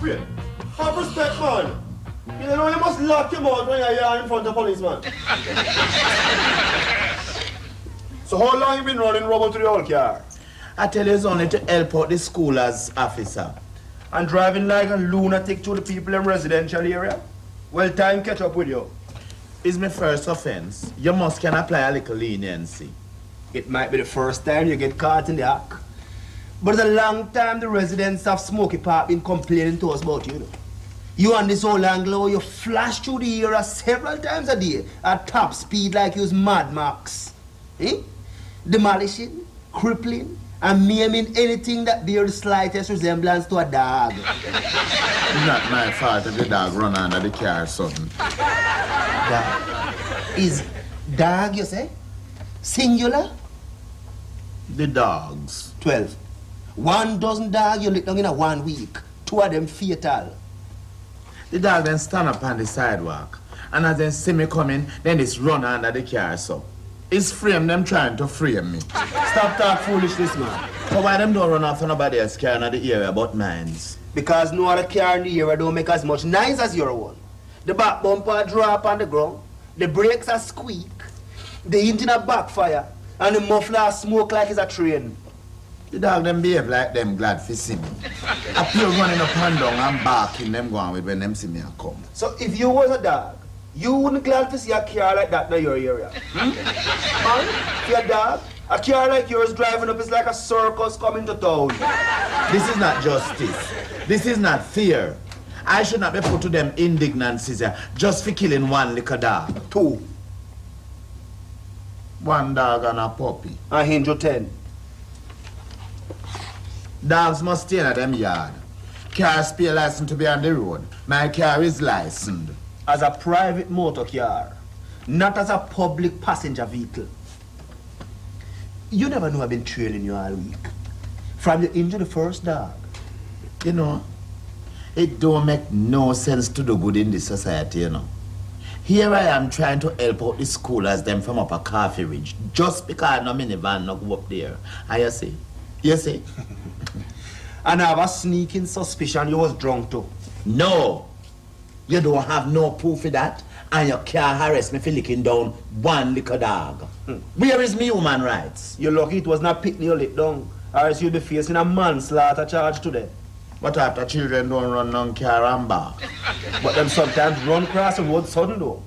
afraid. Have respect, man. You know you must lock your mouth when you're here in front of policeman. So how long you been running rubber to the old car? I tell you it's only to help out the school as officer. And driving like a lunatic to the people in residential area? Well, time catch up with you. It's my first offense. You must can apply a little leniency. It might be the first time you get caught in the act. But it's a long time the residents of Smoky Park been complaining to us about you. You on this old Anglo, you flash through the area several times a day at top speed like you was Mad Max. Eh? Demolishing, crippling, and maiming anything that bears the slightest resemblance to a dog. It's not my fault if the dog run under the car or something. Dog. Is dog, you say? Singular? The dogs. 12. 1 dozen dog you lick down in a 1 week. 2 of them fatal. The dog then stand up on the sidewalk. And as they see me coming, then it's run under the car so. It's frame them trying to frame me. Stop talk foolishness, man. So why them don't run after nobody else car in the area but mines? Because no other car in the area don't make as much noise as your one. The back bumper drop on the ground, the brakes are squeak, the engine a backfire, and the muffler smoke like it's a train. The dog them behave like them glad to see me. I feel running up and down and barking them going with when them see me and come. So if you was a dog, you wouldn't glad to see a car like that in your area. Man, if you're a dog, a car like yours driving up is like a circus coming to town. This is not justice. This is not fair. I should not be put to them indignancies just for killing 1 little dog. 2. 1 dog and a puppy. And hinge 10. Dogs must stay in them yard. Cars pay license to be on the road. My car is licensed. As a private motor car, not as a public passenger vehicle. You never know I've been trailing you all week. From your injury the first dog. You know, it don't make no sense to do good in this society, you know. Here I am trying to help out the schoolers them from up a coffee ridge just because no minivan no go up there. And you see? You see? And I have a sneaking suspicion you was drunk too. No. You don't have no proof of that, and you can't harass me for licking down 1 little dog. Where is me human rights? You're lucky it was not Pitney you licked down, or else you'll be facing a manslaughter charge today. But after children don't run down car and back. But them sometimes run across the road sudden though.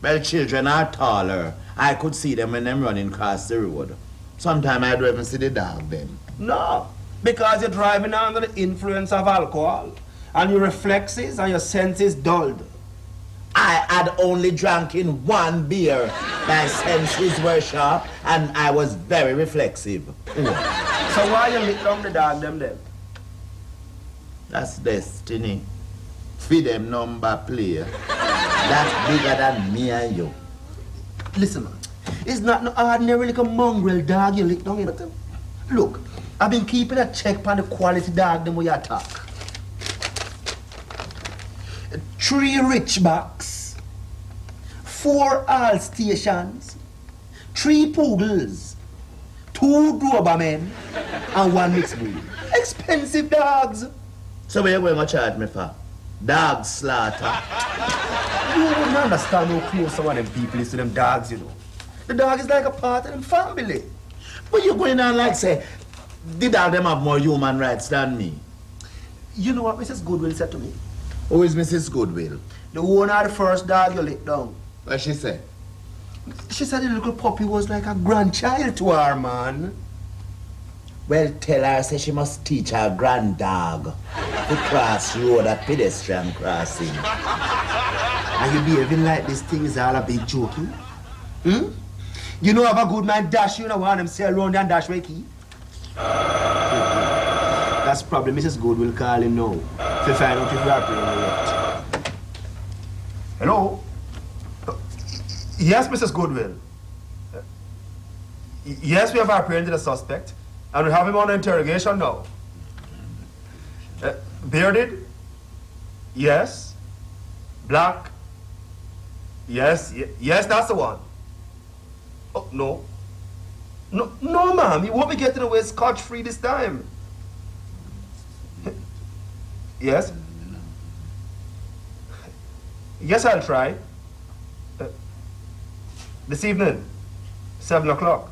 Well, children are taller. I could see them when them running across the road. Sometimes I don't even see the dog then. No, because you're driving under the influence of alcohol. And your reflexes and your senses dulled. I had only drank in 1 beer. My senses were sharp and I was very reflexive. So why you lick down the dog them then? That's destiny. Feed them number play. That's bigger than me and you. Listen, man. It's not no ordinary like a mongrel dog you lick down in. Look, I've been keeping a check on the quality dog them we attack. 3 Richbacks, 4 All Stations, 3 Poodles, 2 Dobermen, and 1 mixed breed. Expensive dogs. So where you going to charge me for? Dog slaughter. You wouldn't understand how close some of them people is to them dogs, you know. The dog is like a part of them family. But you're going on like say, the dog them have more human rights than me. You know what Mrs. Goodwill said to me? Who is Mrs. Goodwill? The owner of the first dog you licked down. What she say? She said the little puppy was like a grandchild to her, man. Well, tell her say she must teach her grand dog to cross road at pedestrian crossing. And you behaving like this thing is all a big joking? Hmm? You know have a good man dash you know one of them say around and dash with key? That's probably Mrs. Goodwill calling now to find out if we are playing or not. Hello? Yes, Mrs. Goodwill. Yes, we have apprehended a suspect, and we have him on interrogation now. Bearded? Yes. Black? Yes, yes, that's the one. Oh, no. No, ma'am, you won't be getting away scotch-free this time. Yes? Yes, I'll try. This evening, 7 o'clock.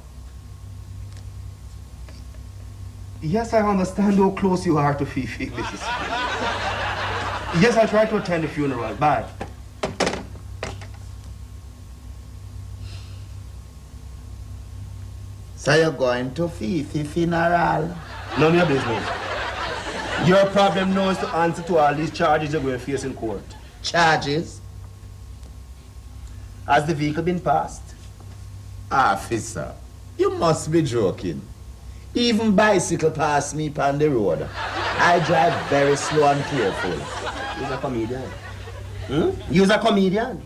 Yes, I understand how close you are to Fifi, Mrs. Yes, I'll try to attend the funeral. Bye. So you're going to Fifi funeral? None of your business. Your problem now is to answer to all these charges you're going to face in court. Charges? Has the vehicle been passed? Officer, you must be joking. Even bicycle pass me on the road. I drive very slow and careful. You're a comedian. You're a comedian.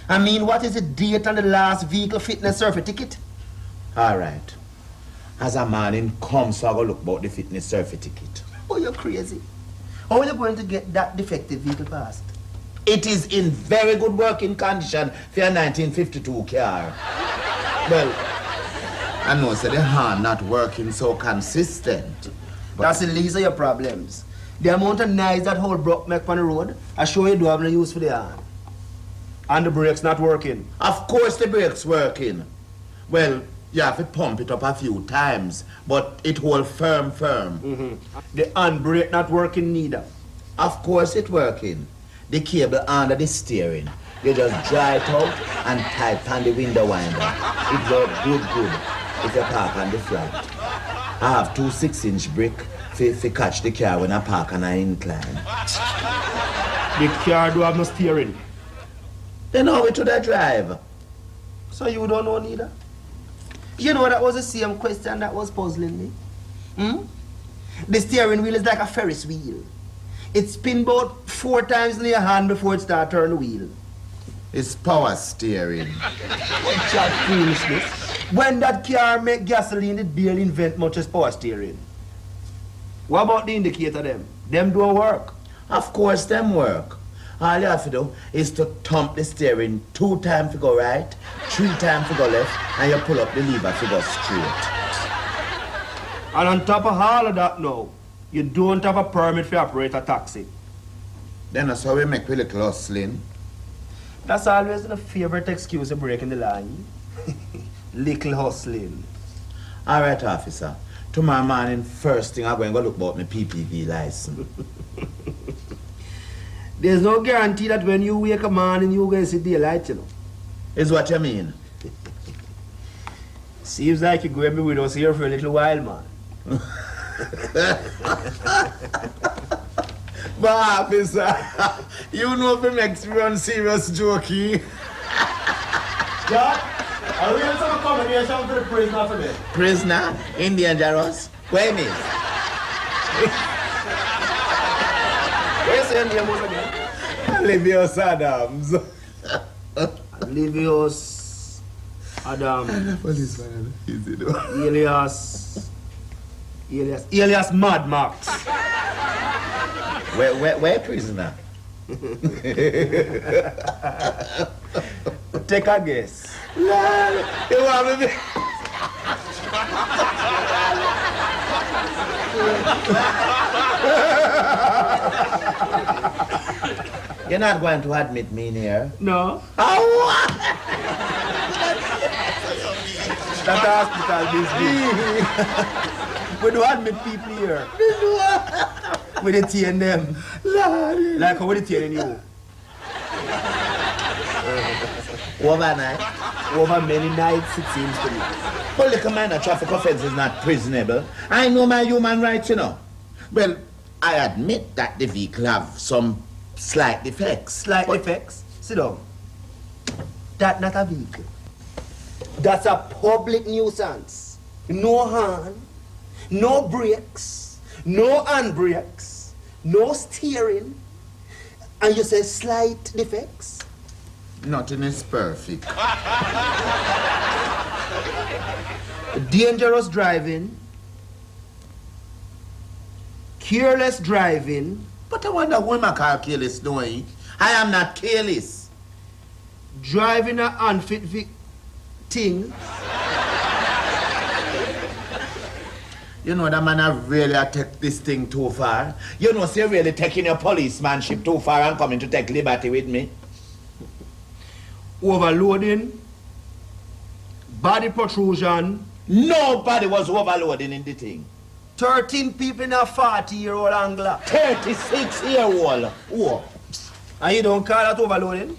I mean, what is the date on the last vehicle fitness certificate? All right. As a man in comes, so I go look about the fitness certificate. Oh, you're crazy. How are you going to get that defective vehicle passed? It is in very good working condition for a 1952 car. Well, I know, so the hand not working so consistent. That's the least of your problems. The amount of noise that whole broke make on the road, I show you do have no use for the hand. And the brakes not working. Of course the brakes working. Well, you have to pump it up a few times, but it hold firm. The handbrake not working neither. Of course it working. The cable under the steering. You just dry it out and tight on the window winder. It works good if you park on the flat. I have 2 6-inch bricks for catch the car when I park on an incline. The car do have no steering. Then how we to the drive? So you don't know neither? You know, that was the same question that was puzzling me. The steering wheel is like a Ferris wheel. It spins about 4 times in your hand before it starts turning the wheel. It's power steering. Chat foolishness. When that car make gasoline, it barely invent much as power steering. What about the indicator them? Them don't work. Of course them work. All you have to do is to thump the steering 2 times to go right, 3 times to go left, and you pull up the lever to go straight. And on top of all of that now, you don't have a permit to operate a taxi. Then that's how we make with little hustling. That's always the favorite excuse of breaking the line. Little hustling. All right, officer. Tomorrow morning, first thing I'm going to go look about my PPV license. There's no guarantee that when you wake up morning, you're going to see daylight, you know. Is what you mean? Seems like you're going to be with us here for a little while, man. But officer, you know if it makes me run serious jokey. Yeah? Are we in some accommodation for the prisoner today? Prisoner? In dangerous? Where me? Where's the name once again? Olivius Adams. Livius Adam. Policeman, easy though. Elias Mad Max. Where prisoner? Take a guess. You want me? You're not going to admit me in here? No. Oh, That's the hospital business. We don't admit people here. We detain them. Like how we detain you. overnight. Over many nights, it seems to me. Well, the minor traffic offense is not prisonable. I know my human rights, you know. Well, I admit that the vehicle have some slight defects. Slight defects? Sit down. That's not a vehicle. That's a public nuisance. No horn, no brakes, no handbrakes, no steering. And you say slight defects? Nothing is perfect. Dangerous driving, careless driving. But I wonder why my car careless doing. I am not careless. Driving an unfit thing. You know that man have really take this thing too far. You know, say really taking your policemanship too far and coming to take liberty with me. overloading, body protrusion. Nobody was overloading in the thing. 13 people in a 40-year-old angler. 36-year-old. Whoa. And you don't call that overloading?